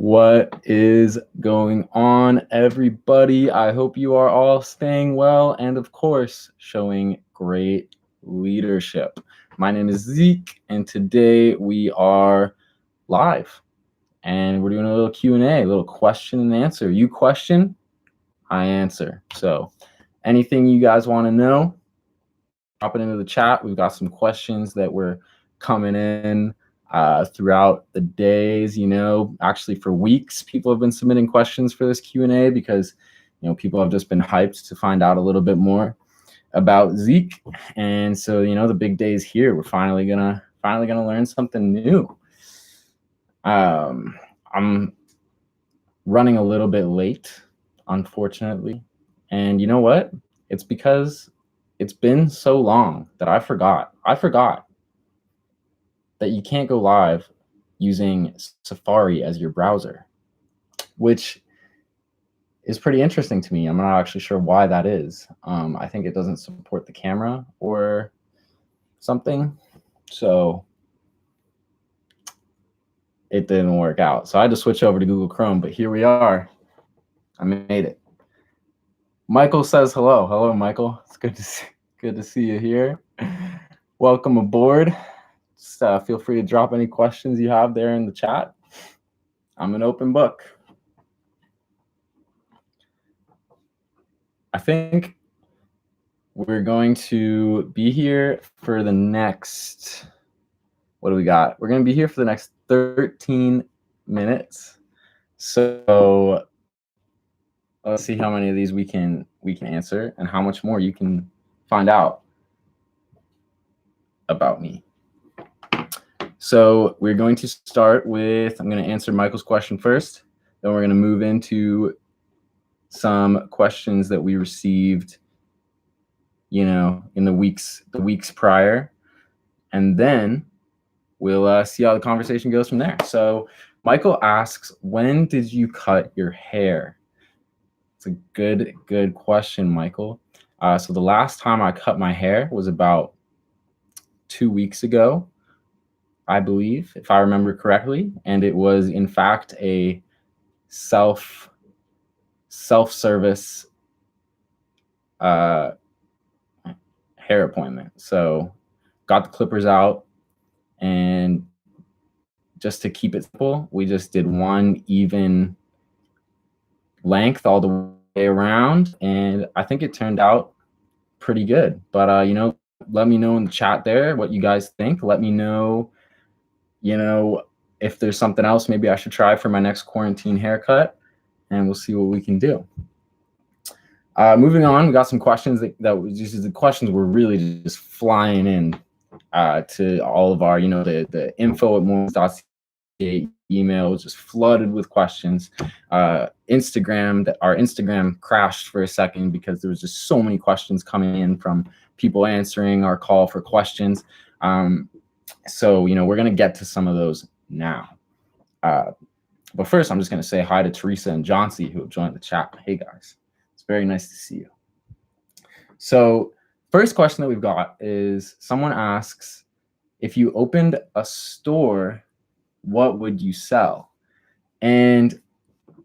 What is going on, everybody? I hope you are all staying well and, of course, showing great leadership. My name is Zeke, and today we are live, and we're doing a little Q&A, a little question and answer. You question, I answer. So anything you guys want to know, drop it into the chat. We've got some questions that were coming in throughout the days, actually for weeks. People have been submitting questions for this Q&A because, people have just been hyped to find out a little bit more about Zeke. And so, the big day is here. We're finally gonna learn something new. I'm running a little bit late, unfortunately. And you know what? It's because it's been so long that I forgot that you can't go live using Safari as your browser, which is pretty interesting to me. I'm not actually sure why that is. I think it doesn't support the camera or something. So it didn't work out. So I had to switch over to Google Chrome, but here we are. I made it. Michael says hello. Hello, Michael. It's good to see you here. Welcome aboard. Just feel free to drop any questions you have there in the chat. I'm an open book. I think we're going to be here for the next, what do we got? We're going to be here for the next 13 minutes. So let's see how many of these we can answer and how much more you can find out about me. So we're going to start with, I'm going to answer Michael's question first. Then we're going to move into some questions that we received, in the weeks prior. And then we'll see how the conversation goes from there. So Michael asks, when did you cut your hair? It's a good question, Michael. So the last time I cut my hair was about 2 weeks ago, I believe, if I remember correctly. And it was, in fact, a self-service hair appointment. So got the clippers out, and just to keep it simple, we just did one even length all the way around, and I think it turned out pretty good. But let me know in the chat there what you guys think. Let me know, if there's something else maybe I should try for my next quarantine haircut, and we'll see what we can do. Moving on, we got some questions the questions were really just flying in to all of our, the info@mormons.ca email was just flooded with questions. Our Instagram crashed for a second because there was just so many questions coming in from people answering our call for questions. So, we're going to get to some of those now. But first, I'm just going to say hi to Teresa and Johnsy, who have joined the chat. Hey, guys. It's very nice to see you. So first question that we've got is someone asks, if you opened a store, what would you sell? And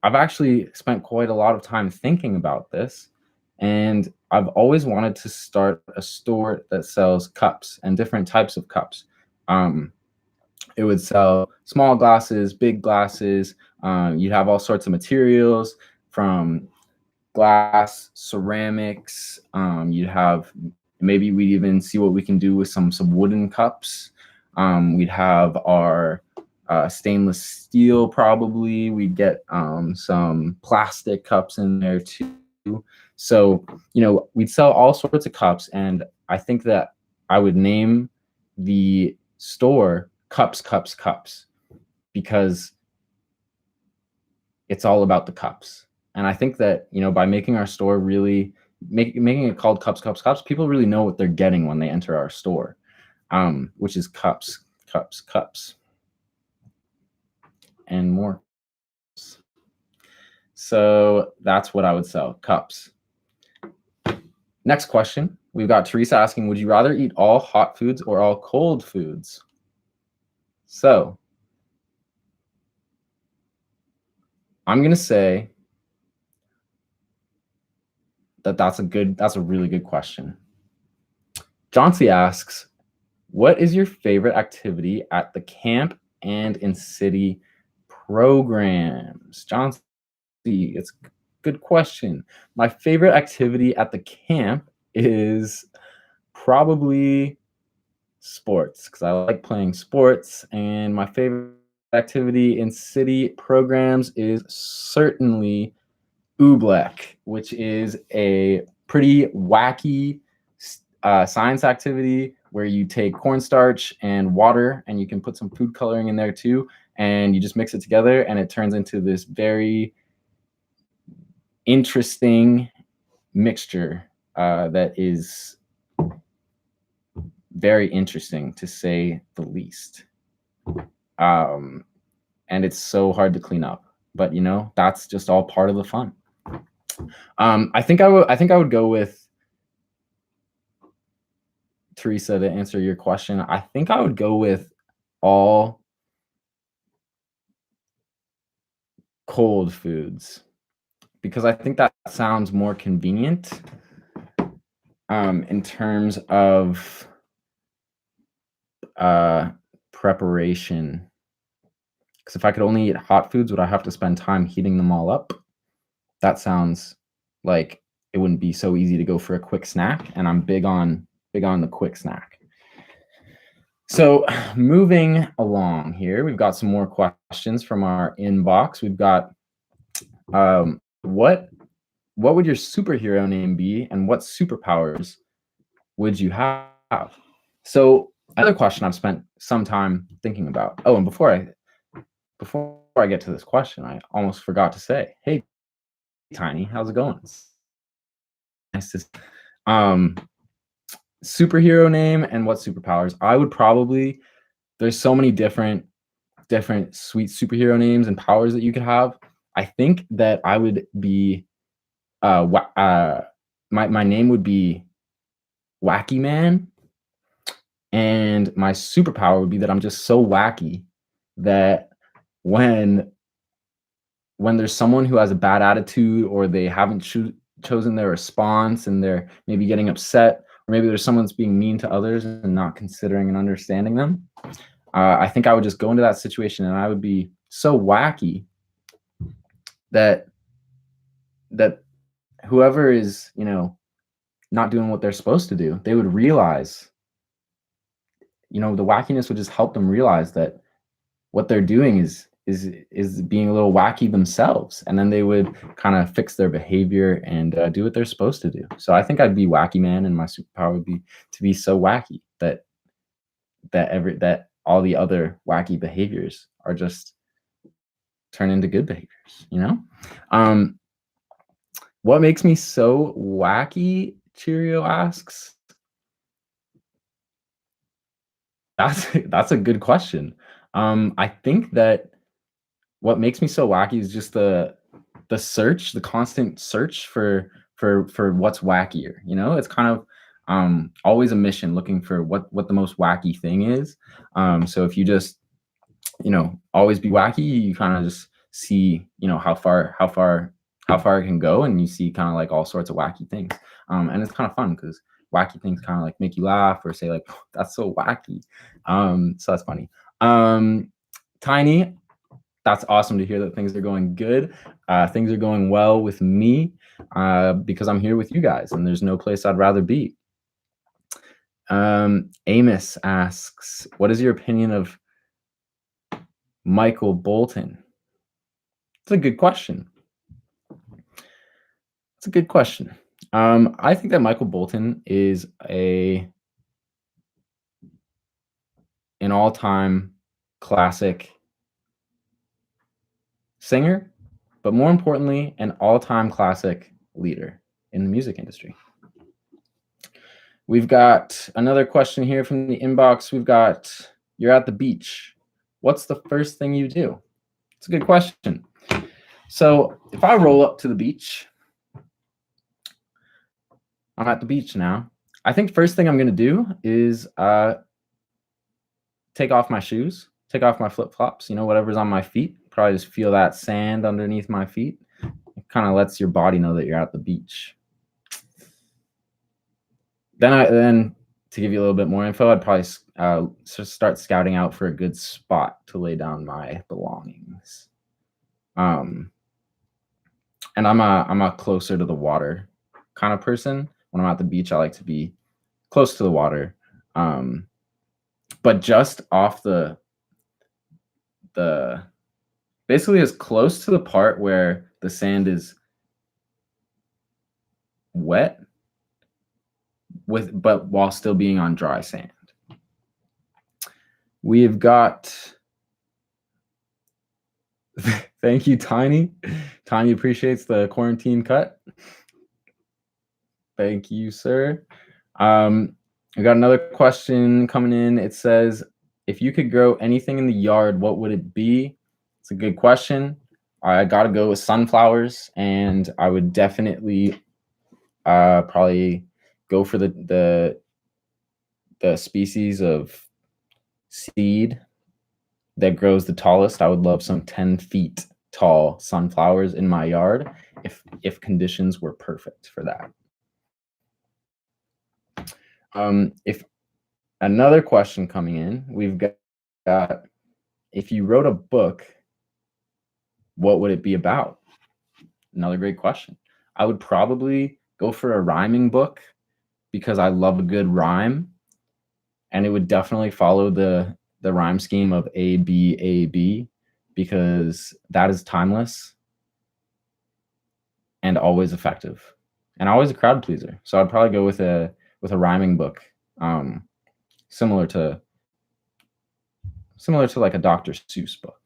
I've actually spent quite a lot of time thinking about this. And I've always wanted to start a store that sells cups and different types of cups. It would sell small glasses, big glasses. You'd have all sorts of materials from glass, ceramics. You'd have, maybe we'd even see what we can do with some wooden cups. We'd have our stainless steel, probably. We'd get some plastic cups in there too. So, we'd sell all sorts of cups, and I think that I would name the store Cups, because it's all about the cups. And I think that, by making our store really, making it called Cups, people really know what they're getting when they enter our store, which is cups, and more. So that's what I would sell, cups. Next question, we've got Teresa asking, would you rather eat all hot foods or all cold foods? So I'm gonna say that's a really good question. Johnsy asks, what is your favorite activity at the camp and in city programs? Johnsy, it's a good question. My favorite activity at the camp is probably sports, because I like playing sports, and my favorite activity in city programs is certainly Oobleck, which is a pretty wacky science activity where you take cornstarch and water and you can put some food coloring in there too, and you just mix it together and it turns into this very interesting mixture that is very interesting, to say the least. And it's so hard to clean up, but you know, that's just all part of the fun. I think I would go with, Teresa, to answer your question. I think I would go with all cold foods, because I think that sounds more convenient in terms of preparation. Because if I could only eat hot foods, would I have to spend time heating them all up? That sounds like it wouldn't be so easy to go for a quick snack, and I'm big on the quick snack. So moving along here, we've got some more questions from our inbox. We've got, what would your superhero name be, and what superpowers would you have? So another question I've spent some time thinking about. Oh, and before I get to this question, I almost forgot to say, hey, Tiny, how's it going? Nice to superhero name and what superpowers. I would probably, there's so many different sweet superhero names and powers that you could have. I think that I would be my name would be Wacky Man, and my superpower would be that I'm just so wacky that when there's someone who has a bad attitude, or they haven't chosen their response and they're maybe getting upset, or maybe there's someone that's being mean to others and not considering and understanding them, I think I would just go into that situation and I would be so wacky that whoever is, you know, not doing what they're supposed to do, they would realize, you know, the wackiness would just help them realize that what they're doing is being a little wacky themselves, and then they would kind of fix their behavior and do what they're supposed to do. So I think I'd be Wacky Man, and my superpower would be to be so wacky that all the other wacky behaviors are just turn into good behaviors, you know? What makes me so wacky, Cheerio asks? That's a good question. I think that what makes me so wacky is just the constant search for what's wackier. You know, it's kind of always a mission looking for what the most wacky thing is. So if you just, you know, always be wacky, you kind of just see, you know, how far it can go, and you see kind of like all sorts of wacky things. And it's kind of fun because wacky things kind of like make you laugh or say like, oh, that's so wacky. So that's funny. Tiny, that's awesome to hear that things are going good. Things are going well with me because I'm here with you guys, and there's no place I'd rather be. Amos asks, what is your opinion of Michael Bolton? It's a good question. It's a good question. I think that Michael Bolton is an all-time classic singer, but more importantly, an all-time classic leader in the music industry. We've got another question here from the inbox. We've got, you're at the beach. What's the first thing you do? It's a good question. So if I roll up to the beach, I'm at the beach now. I think first thing I'm going to do is take off my shoes, take off my flip-flops, you know, whatever's on my feet, Probably just feel that sand underneath my feet. It kind of lets your body know that you're at the beach. Then to give you a little bit more info, I'd probably start scouting out for a good spot to lay down my belongings. And I'm a closer to the water kind of person. When I'm at the beach, I like to be close to the water, but just off the basically as close to the part where the sand is wet but while still being on dry sand. We've got thank you, Tiny. Tiny appreciates the quarantine cut. Thank you, sir. We got another question coming in. It says, if you could grow anything in the yard, what would it be? It's a good question. I got to go with sunflowers, and I would definitely probably go for the species of seed that grows the tallest. I would love some 10 feet tall sunflowers in my yard if conditions were perfect for that. If another question coming in, we've got if you wrote a book, what would it be about? Another great question. I would probably go for a rhyming book because I love a good rhyme, and it would definitely follow the rhyme scheme of A, B, A, B, because that is timeless and always effective and always a crowd pleaser. So I'd probably go with a rhyming book, similar to like a Dr. Seuss book.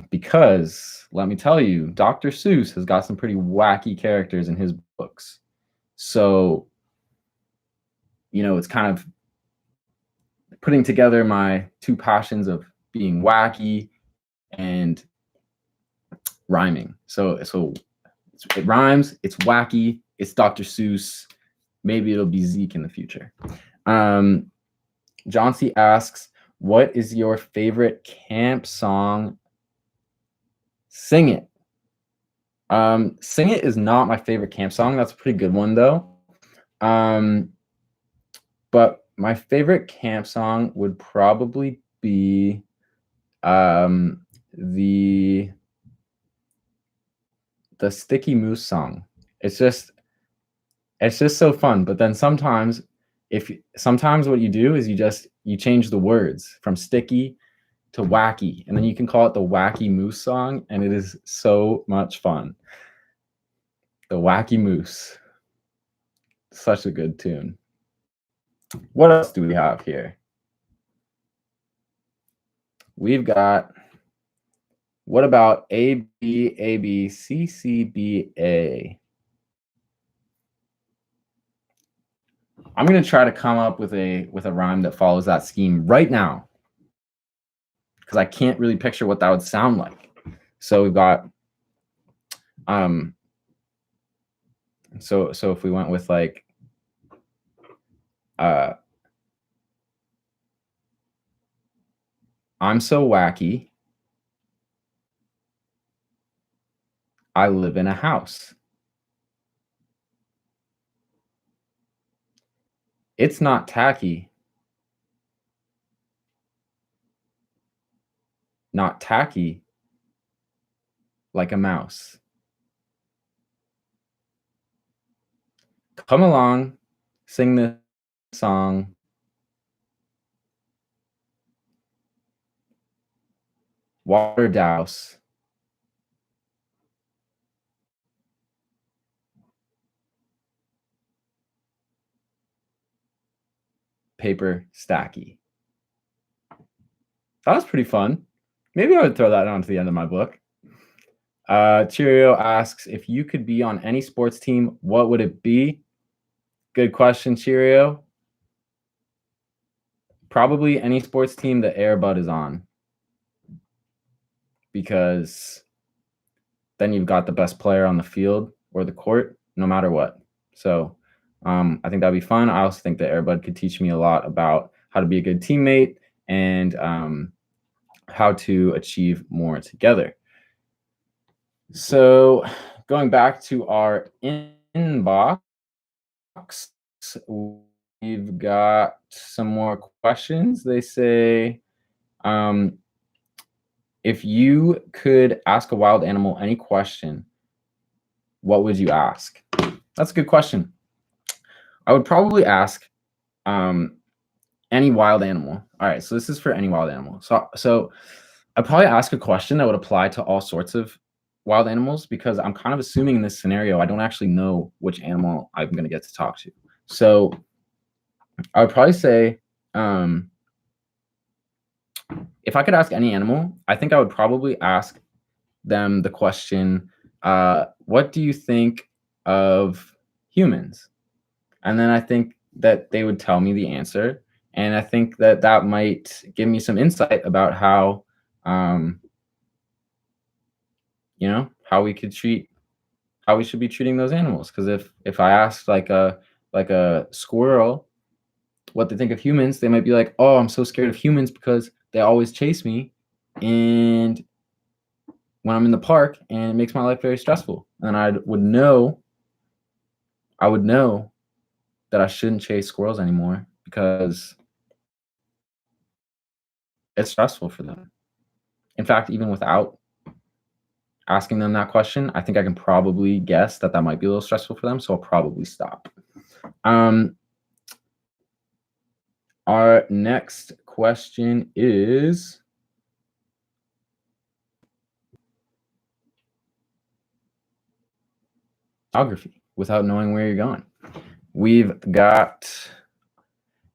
Because let me tell you, Dr. Seuss has got some pretty wacky characters in his books. So, it's kind of putting together my two passions of being wacky and rhyming. So it rhymes, it's wacky, it's Dr. Seuss. Maybe it'll be Zeke in the future. John C. asks, what is your favorite camp song? Sing It. Sing It is not my favorite camp song. That's a pretty good one, though. But my favorite camp song would probably be the Sticky Moose song. It's just so fun. But then sometimes what you do is you change the words from sticky to wacky, and then you can call it the Wacky Moose song, and it is so much fun. The Wacky Moose. Such a good tune. What else do we have here? We've got, what about A, B, A, B, C, C, B, A? I'm going to try to come up with a rhyme that follows that scheme right now, because I can't really picture what that would sound like. So we've got, so if we went with like, I'm so wacky, I live in a house. It's not tacky. Not tacky like a mouse. Come along, sing this song. Water douse. Paper stacky. That was pretty fun. Maybe I would throw that on to the end of my book. Cheerio asks, if you could be on any sports team, what would it be? Good question, Cheerio. Probably any sports team that Air Bud is on, because then you've got the best player on the field or the court, no matter what. So I think that'd be fun. I also think that Air Bud could teach me a lot about how to be a good teammate and how to achieve more together. So going back to our inbox, we've got some more questions. They say, if you could ask a wild animal any question, what would you ask? That's a good question. I would probably ask any wild animal. All right, so this is for any wild animal. So I'd probably ask a question that would apply to all sorts of wild animals, because I'm kind of assuming in this scenario I don't actually know which animal I'm going to get to talk to. So I would probably say, if I could ask any animal, I think I would probably ask them the question, what do you think of humans? And then I think that they would tell me the answer. And I think that that might give me some insight about how, how we should be treating those animals. Because if I asked like a squirrel what they think of humans, they might be like, oh, I'm so scared of humans because they always chase me, and when I'm in the park, and it makes my life very stressful. And I would know that I shouldn't chase squirrels anymore because it's stressful for them. In fact, even without asking them that question, I think I can probably guess that that might be a little stressful for them, so I'll probably stop. Our next question is, geography without knowing where you're going. We've got,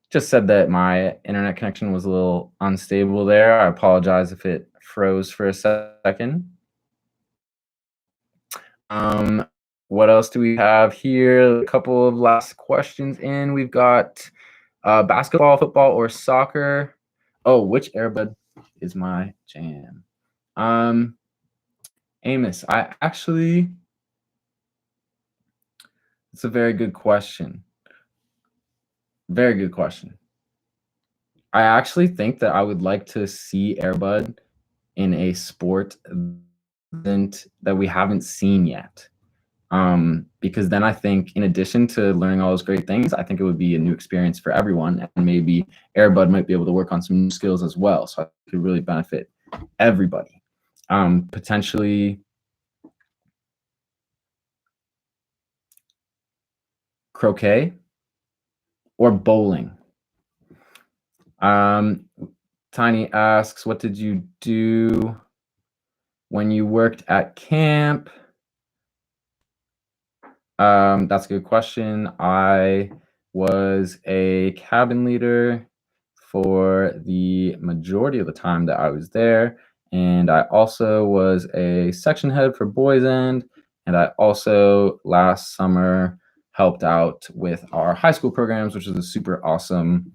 just said that my internet connection was a little unstable there. I apologize if it froze for a second. What else do we have here? A couple of last questions in. We've got basketball, football, or soccer. Oh, which Airbud is my jam? Amos, it's a very good question. Very good question. I actually think that I would like to see Airbud in a sport that we haven't seen yet. Because then I think, in addition to learning all those great things, I think it would be a new experience for everyone, and maybe Airbud might be able to work on some new skills as well. So it could really benefit everybody. Potentially croquet or bowling. Tiny asks, what did you do when you worked at camp? That's a good question. I was a cabin leader for the majority of the time that I was there. And I also was a section head for Boys End. And I also last summer helped out with our high school programs, which was a super awesome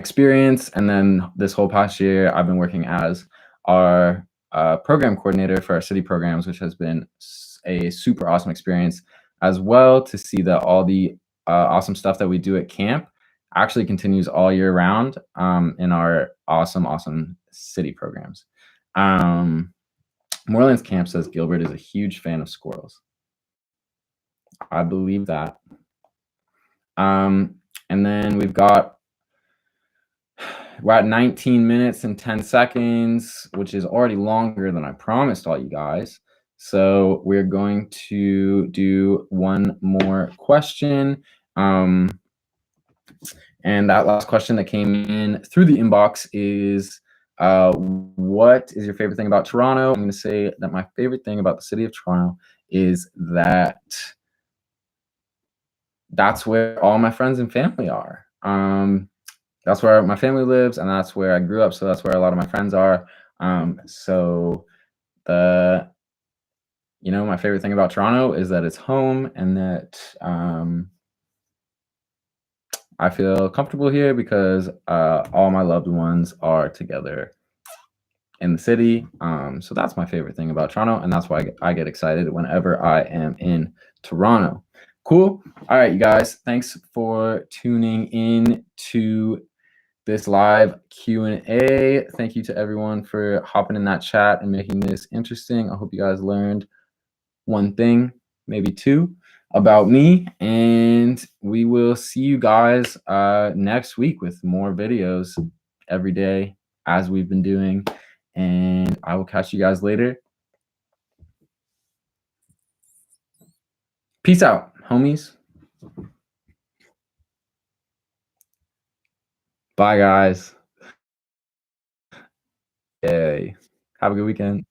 experience. And then this whole past year, I've been working as our program coordinator for our city programs, which has been a super awesome experience as well, to see that all the awesome stuff that we do at camp actually continues all year round in our awesome city programs. Morelands Camp says Gilbert is a huge fan of squirrels. I believe that. And then we're at 19 minutes and 10 seconds, which is already longer than I promised all you guys. So we're going to do one more question. And that last question that came in through the inbox is, what is your favorite thing about Toronto? I'm going to say that my favorite thing about the city of Toronto is that that's where all my friends and family are. That's where my family lives, and that's where I grew up, so that's where a lot of my friends are. So my favorite thing about Toronto is that it's home, and that I feel comfortable here because all my loved ones are together in the city. So that's my favorite thing about Toronto, and that's why I get excited whenever I am in Toronto. Cool. All right, you guys, thanks for tuning in to this live Q&A. Thank you to everyone for hopping in that chat and making this interesting. I hope you guys learned one thing, maybe two, about me, and we will see you guys next week with more videos every day as we've been doing, and I will catch you guys later. Peace out, homies. Bye, guys. Yay. Have a good weekend.